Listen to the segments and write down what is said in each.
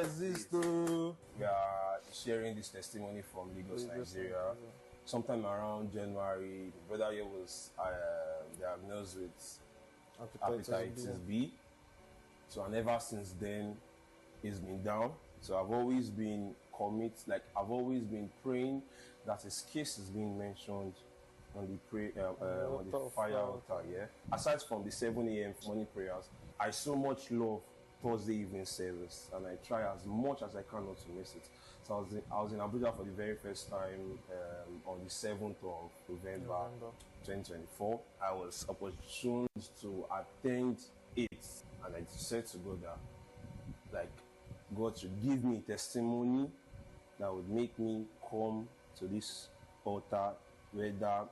exist. We are sharing this testimony from Lagos, Nigeria. Sometime around January, the brother here was diagnosed with hepatitis B. So, and ever since then, he's been down. So I've always been I've always been praying that his case is being mentioned on the fire altar. Yeah. Aside from the 7 a.m. morning prayers, I so much love Thursday evening service, and I try as much as I can not to miss it. So I was in Abuja for the very first time on the 7th of November 2024. I was opportuned to attend it, and I said to God that, like, God should give me a testimony that would make me come to this altar, whether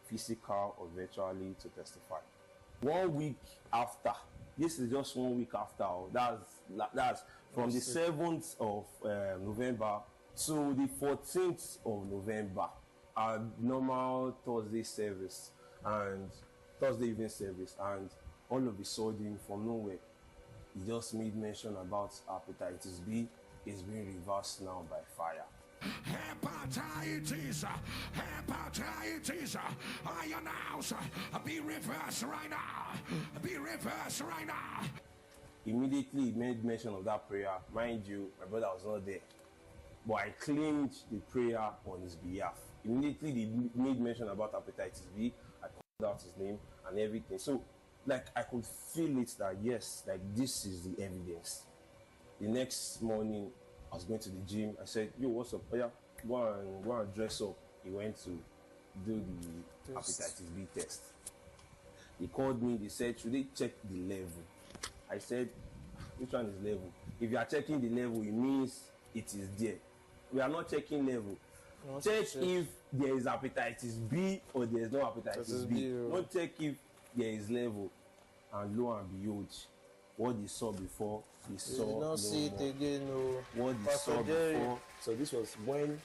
physical or virtually, to testify. 1 week after, this is just 1 week after, that's from the 7th of November to the 14th of November, our normal Thursday service and Thursday evening service, and all of a sudden, from nowhere, he just made mention about hepatitis B is being reversed now by fire. Hepatitis, I announce, be reversed right now, be reversed right now. Immediately he made mention of that prayer. Mind you, my brother was not there, but I claimed the prayer on his behalf. Immediately he made mention about hepatitis B. I called out his name and everything. So, like, I could feel it that yes, like, this is the evidence. The next morning, I was going to the gym. I said, "Yo, what's up? Oh, yeah, go and dress up." He went to do the hepatitis B test. He called me. They said, "Should they check the level?" I said, "Which one is level? If you are checking the level, it means it is there. We are not checking level. Check if there is hepatitis B or there is no hepatitis B. Don't check if there is level." And lo and behold, what they saw before, they saw not see it again. No. What they saw before. So this was when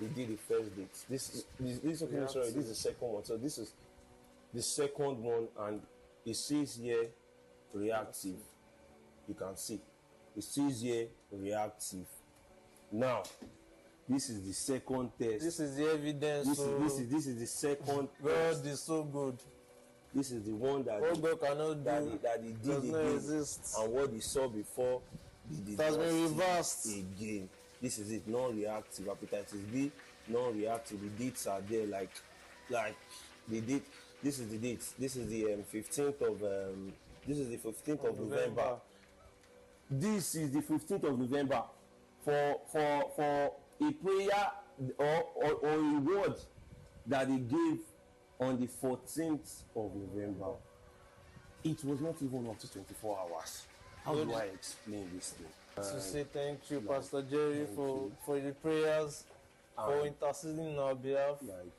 they did the first date. This is okay. Sorry, this is the second one. So this is the second one, and it says here reactive. You can see it says here reactive. Now, this is the second test. This is the evidence. This is the second. God is so good. This is the one that God cannot do, that they did does again, not exist. And what they saw before, they did has been reversed again. This is it, non-reactive hepatitis B, non-reactive. The dates are there, like the date. This is the date. This is the 15th of this is the 15th of November. This is the 15th of November for a prayer or a word that they gave on the 14th of November. It was not even up to 24 hours. How do I explain this thing? To say thank you, Pastor Jerry, for the prayers, for interceding on our behalf. Like,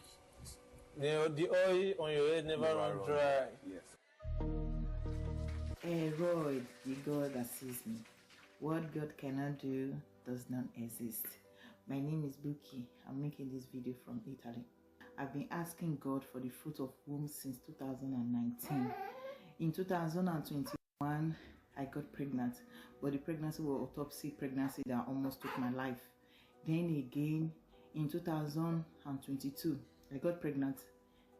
the oil on your head never run dry. Yes. Roy, the God that sees me. What God cannot do does not exist. My name is Buki. I'm making this video from Italy. I've been asking God for the fruit of womb since 2019. In 2021, I got pregnant, but the pregnancy was autopsy pregnancy that almost took my life. Then again, in 2022, I got pregnant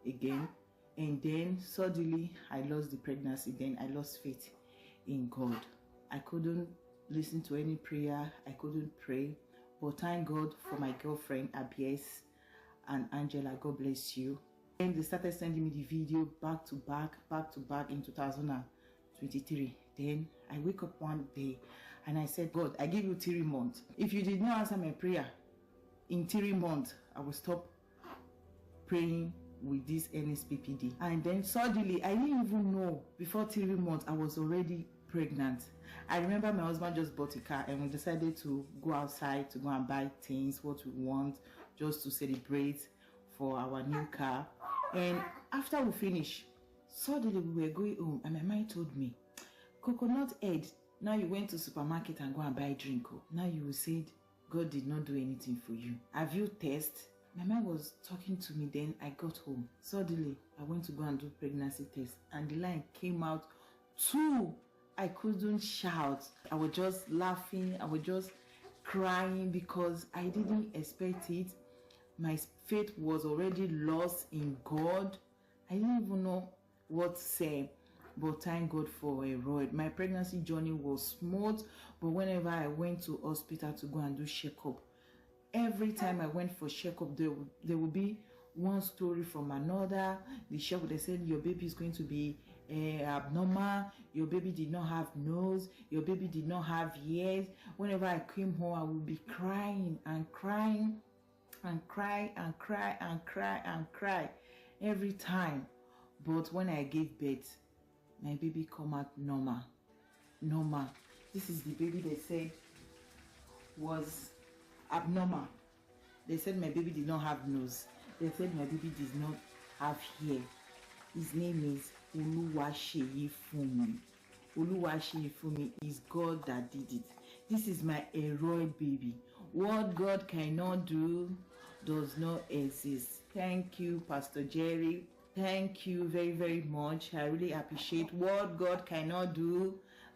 again, and then suddenly I lost the pregnancy. Then I lost faith in God. I couldn't listen to any prayer. I couldn't pray, but thank God for my girlfriend Abies and Angela. God bless you. And they started sending me the video back to back in 2023. Then I wake up one day and I said, God, I give you 3 months. If you did not answer my prayer in 3 months, I will stop praying with this Nsppd. And then suddenly, I didn't even know, before 3 months, I was already pregnant. I remember my husband just bought a car and we decided to go outside to go and buy things, what we want, just to celebrate for our new car. And after we finished, suddenly we were going home and my mind told me, coconut head, now you went to supermarket and go and buy drink. Now you said God did not do anything for you. Have you tested? My mind was talking to me. Then I got home. Suddenly, I went to go and do pregnancy test and the line came out 2. I couldn't shout. I was just laughing. I was just crying because I didn't expect it. My faith was already lost in God. I didn't even know what to say. But thank God for a road. My pregnancy journey was smooth, but whenever I went to hospital to go and do checkup, every time I went for checkup, there would be one story from another. The checkup, they said your baby is going to be abnormal, your baby did not have nose, your baby did not have ears. Whenever I came home, I would be crying and crying and cry and cry and cry and cry every time. But when I gave birth, my baby come out normal. This is the baby they said was abnormal. They said my baby did not have nose. They said my baby does not have hair. His name is Oluwaseyifumi. Oluwaseyifumi is God that did it. This is my heroic baby. What God cannot do does not exist. Thank you, Pastor Jerry. Thank you very, very much. I really appreciate what God cannot do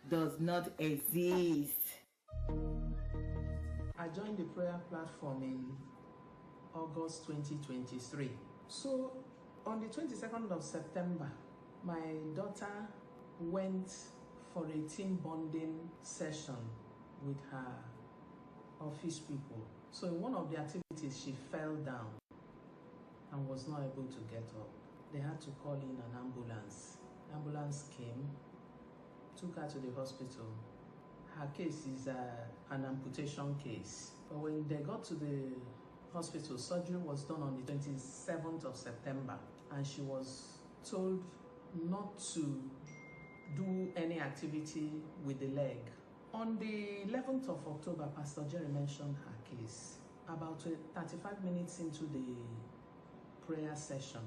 does not exist. I joined the prayer platform in August 2023. So on the 22nd of September, my daughter went for a team bonding session with her office people. So in one of the activities, she fell down and was not able to get up. They had to call in an ambulance. Ambulance came, took her to the hospital. Her case is an amputation case. But when they got to the hospital, surgery was done on the 27th of September, and she was told not to do any activity with the leg. On the 11th of October, Pastor Jerry mentioned her case. About 35 minutes into the prayer session,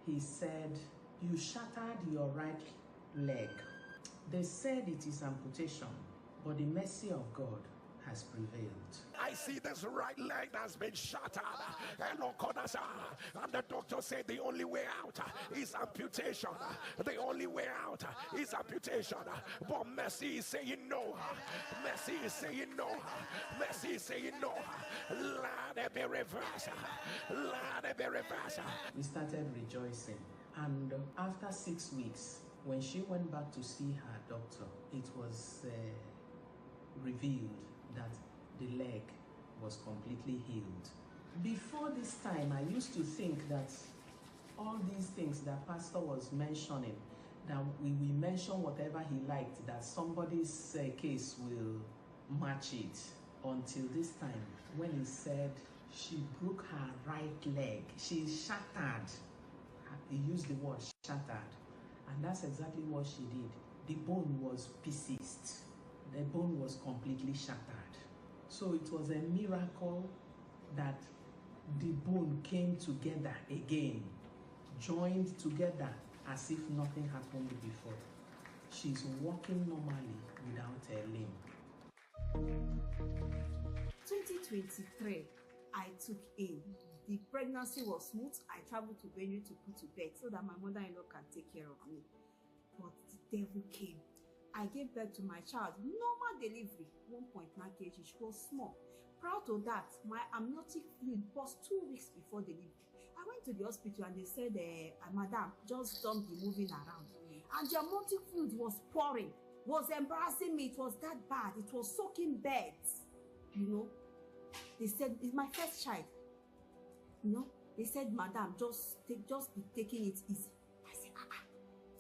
he said, "You shattered your right leg. They said it is amputation, but the mercy of God has prevailed." I see this right leg that's been shattered, and the doctor said the only way out is amputation. The only way out is amputation. But mercy is saying no. Mercy is saying no. Mercy is saying no. Let it be reversed. Let it be reversed. We started rejoicing, and after 6 weeks, when she went back to see her doctor, it was revealed that the leg was completely healed. Before this time, I used to think that all these things that Pastor was mentioning, that we will mention whatever he liked, that somebody's case will match it. Until this time, when he said she broke her right leg, she shattered. He used the word shattered. And that's exactly what she did. The bone was pieces. The bone was completely shattered. So it was a miracle that the bone came together again, joined together as if nothing happened before. She's walking normally without a limb. 2023, I took in. The pregnancy was smooth. I traveled to Benue to put to bed so that my mother-in-law can take care of me. But the devil came. I gave birth to my child. Normal delivery, 1.9 kg. She was small. Prior to that, my amniotic fluid was 2 weeks before delivery. I went to the hospital and they said, "Madam, just don't be moving around." And the amniotic fluid was pouring, was embarrassing me. It was that bad. It was soaking beds. You know, they said, "It's my first child." You know, they said, "Madam, just be taking it easy." I said,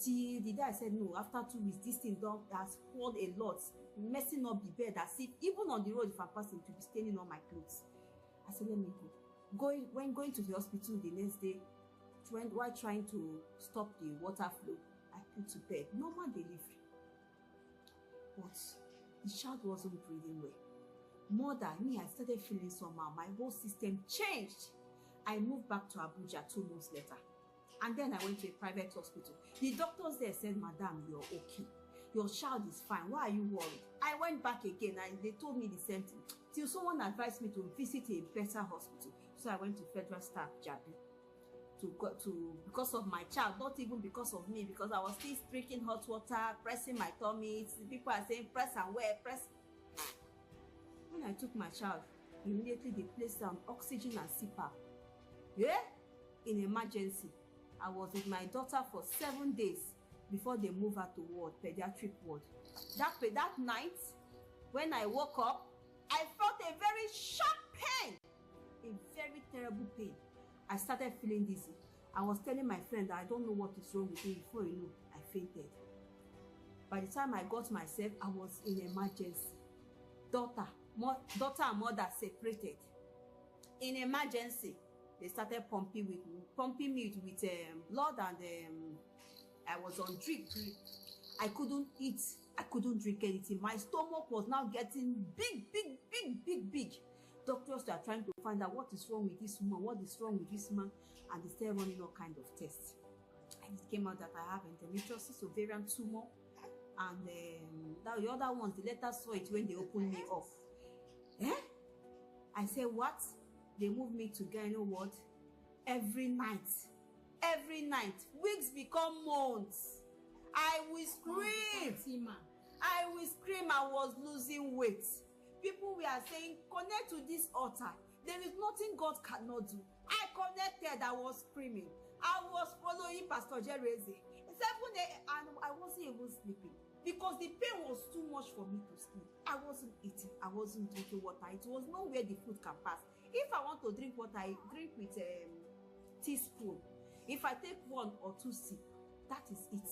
Till the day I said no, after 2 weeks, this thing has poured a lot, messing up the bed as if even on the road, if I'm passing, to be staining all my clothes. I said, let me go. When going to the hospital the next day, while trying to stop the water flow, I put to bed. Normal delivery. But the child wasn't breathing well. More than me, I started feeling somehow. My whole system changed. I moved back to Abuja 2 months later. And then I went to a private hospital. The doctors there said, "Madam, you're okay. Your child is fine. Why are you worried?" I went back again and they told me the same thing. Till someone advised me to visit a better hospital. So I went to Federal Staff Jabi because of my child, not even because of me, because I was still drinking hot water, pressing my tummy. People are saying, "Press and wear, press." When I took my child, immediately they placed her on oxygen and CPAP. Yeah? In emergency. I was with my daughter for 7 days before they moved her to ward, pediatric ward. That night, when I woke up, I felt a very sharp pain, a very terrible pain. I started feeling dizzy. I was telling my friend that I don't know what is wrong with me. Before you know, I fainted. By the time I got myself, I was in emergency. Daughter and mother separated. In emergency, they started pumping me with blood, and I was on drip. I couldn't eat. I couldn't drink anything. My stomach was now getting big. Doctors are trying to find out what is wrong with this woman, what is wrong with this man, and they started running all kind of tests. And it came out that I have endometriosis, ovarian tumor, and the other ones, the later saw it when they opened me up. I said, what? They moved me to gyno ward every night. Weeks become months. I will scream. I was losing weight. People were saying, connect to this altar. There is nothing God cannot do. I connected. I was screaming. I was following Pastor Jerezi. 7 a.m. and I wasn't even sleeping because the pain was too much for me to sleep. I wasn't eating. I wasn't drinking water. It was nowhere the food can pass. If I want to drink water, I drink with a teaspoon. If I take 1 or 2 sips, that is it.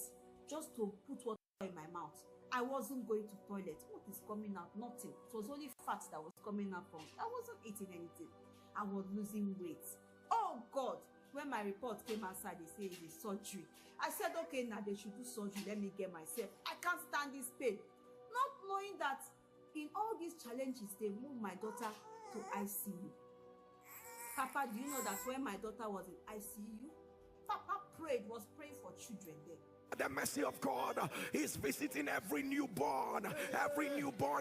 Just to put water in my mouth. I wasn't going to toilet. What is coming out? Nothing. It was only fat that was coming out from it. I wasn't eating anything. I was losing weight. Oh God. When my report came outside, they say it is surgery. I said, okay, now they should do surgery. Let me get myself. I can't stand this pain. Not knowing that in all these challenges, they moved my daughter to ICU. Papa, do you know that when my daughter was in ICU, Papa was praying for children there. The mercy of God is visiting every newborn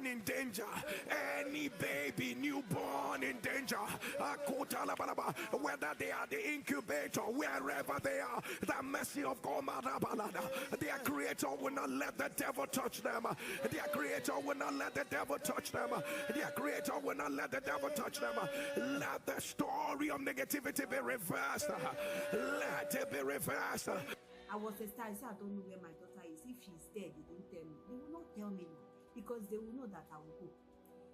in danger, any baby newborn in danger, whether they are the incubator, wherever they are. The mercy of God, their creator will not let the devil touch them. Their creator will not let the devil touch them. Their creator will not let the devil touch them. Let the story of negativity be reversed. Let it be reversed. I was a star. I said, I don't know where my daughter is. If she's dead, they didn't tell me. They will not tell me now because they will know that I will go.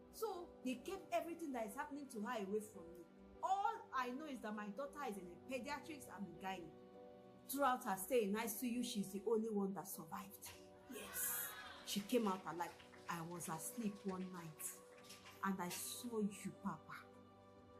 So they kept everything that is happening to her away from me. All I know is that my daughter is in a pediatrics and a gynae. Throughout her stay in ICU, she's the only one that survived. Yes. She came out alive. I was asleep one night and I saw you, Papa.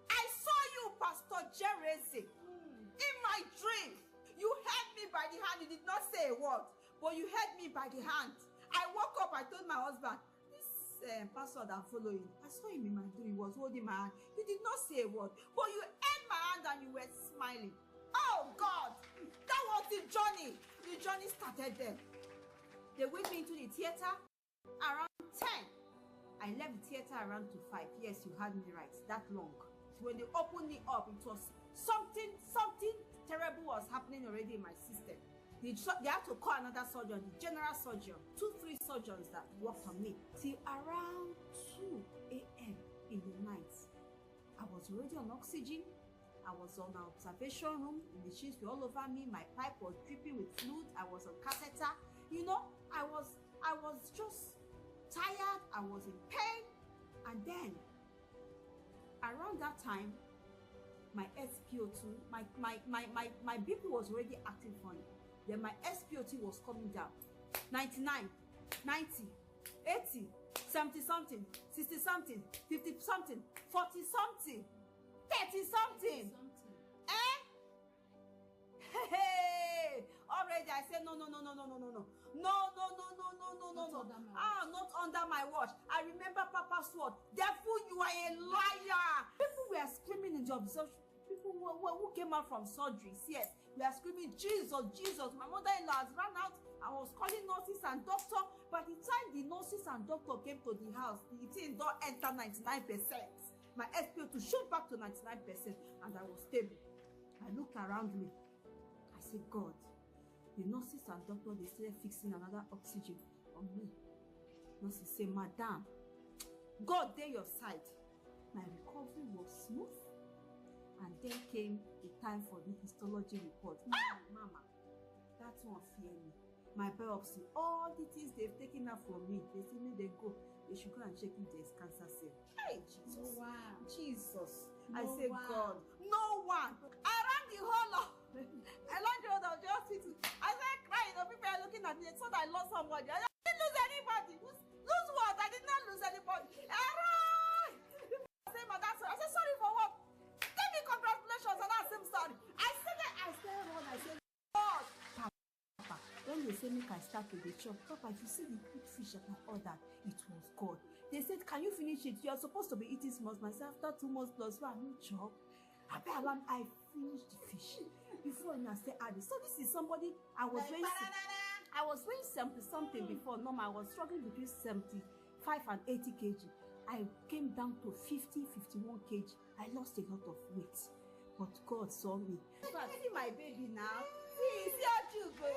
I saw you, Pastor Jerezi, in my dream. You held me by the hand. You did not say a word, but you held me by the hand. I woke up. I told my husband, this pastor that I'm following, I saw him in my dream. He was holding my hand. You did not say a word, but you held my hand and you were smiling. Oh, God. That was the journey. The journey started then. They went me into the theater around 10. I left the theater around to 5. Yes, you had me right. That long. When they opened me up, it was something terrible was happening already in my system. They had to call another surgeon, the general surgeon, 2-3 surgeons that worked on me. Till around 2 a.m. in the night, I was already on oxygen. I was on an observation room. The machines were all over me. My pipe was dripping with fluid. I was on catheter. You know, I was just tired. I was in pain. And then, around that time, my SpO2, my BP was already acting funny. Then my SpO2 was coming down. 99, 90, 80, 70 something, 60 something, 50 something, 40 something, 30 something. Hey, already I said no. Not under my watch. I remember Papa's word. Devil, you are a liar. People were screaming in the observation. People who came out from surgeries, yes, we are screaming, Jesus. My mother-in-law has run out. I was calling nurses and doctor. By the time the nurses and doctor came to the house, the thing don't enter 99%. My SpO2 shoot back to 99%, and I was stable. I looked around me. I said, God, the nurses and doctor, they started fixing another oxygen on me. Nurses say, Madam, God dey your side. My recovery was smooth. And then came the time for the histology report. Mama, that one fear me. My biopsy, all the things they've taken out from me, they say me they go. They should go and check if there's cancer cell. Hey, Jesus. No one. Jesus. No I say, one. God, no one. I ran the whole of I ran the whole of the hospital. I started crying. People are looking at me. They thought I lost somebody. I didn't lose anybody. Lose what? I did not lose anybody. I ran. I said, my dad, I said, sorry for what? Tell me congratulations and I said, sorry. I said, run. I said, God. Papa, when they say make I start with the chop, Papa, if you see the big fish that I ordered, it was God. They said, can you finish it? You are supposed to be eating small. I said, after 2 months plus, I no chop. I finished the fish before I say add it. So this is somebody I was weighing 70 something before. No, I was struggling between 75 and 80 kg. I came down to 50, 51 kg. I lost a lot of weight, but God saw me. See my baby now. See how you go.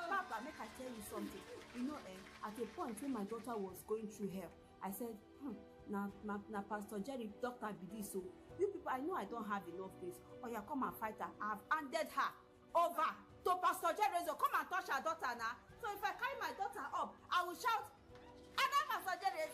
Papa, make I tell you something. You know, at a point when my daughter was going through hell, I said, now Pastor Jerry, Dr. Bidi, so you people, I know I don't have enough grace. Oh yeah, come and fight her. I've handed her over to Pastor Jerry. So come and touch her daughter now. So if I carry my daughter up, I will shout, Ada Pastor Jerry,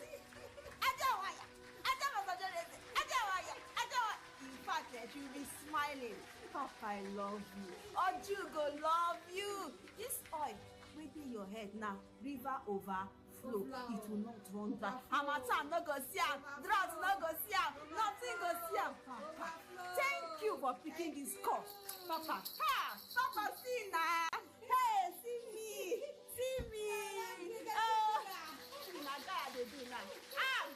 Adawaya, Ada Pastor Jerry, Adawaya, Adawaya. In fact, she'll be smiling. Papa, I love you. Ojugo love you. This oil within your head now, river overflow. It will not run dry. Hamatan no go see am, drought no go see am, nothing go see am. Papa, thank you for picking this cup. Papa, Papa, see now. Hey, see me. Oh, na God they do now.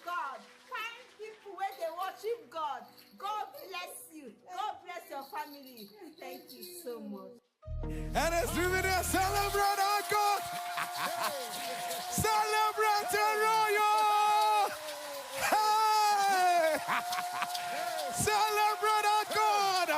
God, find people where they worship God. God bless you. God bless your family. Thank you so much. And it's really to celebrate our God. Celebrate the royal. Hey! Celebrate our God.